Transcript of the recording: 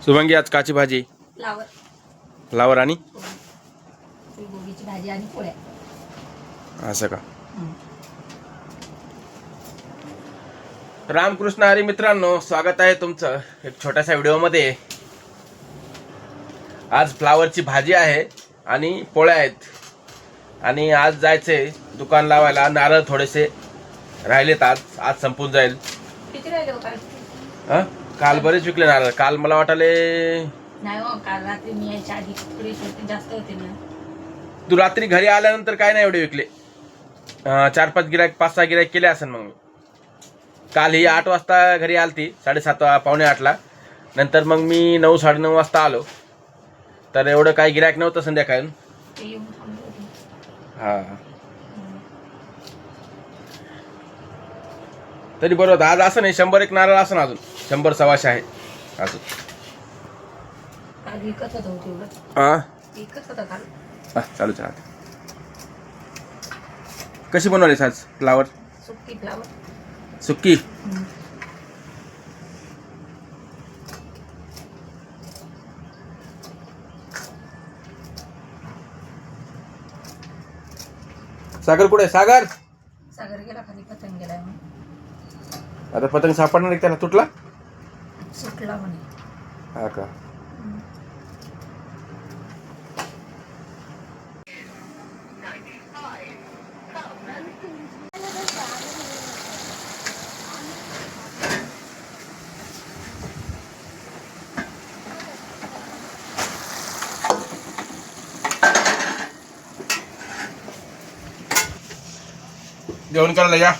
शुभांगी आज काची भाजी फ्लावर फ्लावर आणि फुलगोबीची भाजी आणि पोळ्या असं का. रामकृष्ण हरी मित्रांनो, स्वागत आहे तुमचं एक छोट्याशा व्हिडिओमध्ये. आज फ्लावरची भाजी आहे आणि पोळ्या आहेत. आणि आज जायचंय दुकान लावायला. नारळ थोडेसे राहिलेत, आज संपून जाईल. किती राहिले काल? काल बरेच विकले नारळ. काल मला वाटाले नाही हो, काल रात्री मी यायच्या आधी थोडे जास्त होते ना. तू रात्री घरी आल्यानंतर काय नाही एवढे विकले. 4-5 गिरायक 5-6 गिरायक केले असेल. मग काल ही 8 वाजता घरी आलती, 7:30 पावणे 8ला. नंतर मग मी 9-9:30 वाजता आलो. तर एवढं काही गिरायक नव्हतं संध्याकाळी. ते येऊन थांबले होते. हा तरी बरोबर. आज असं नाही 100-1 नारळ असं ना, अजून 100-125 आहे अजून. काल विकत होतं तेवढं. हा विकत होतं काल. चालूच राहते. कशी बनवलीस आज फ्लावर? सुक्की फ्लावर. सुक्की. सागर कुठे? सागर सागर गेला खाली, पतंग गेलाय म्हणून. आता पतंग सापडणार एक त्याला. तुटला सुटला म्हणे. हा का. जेवण करायला या.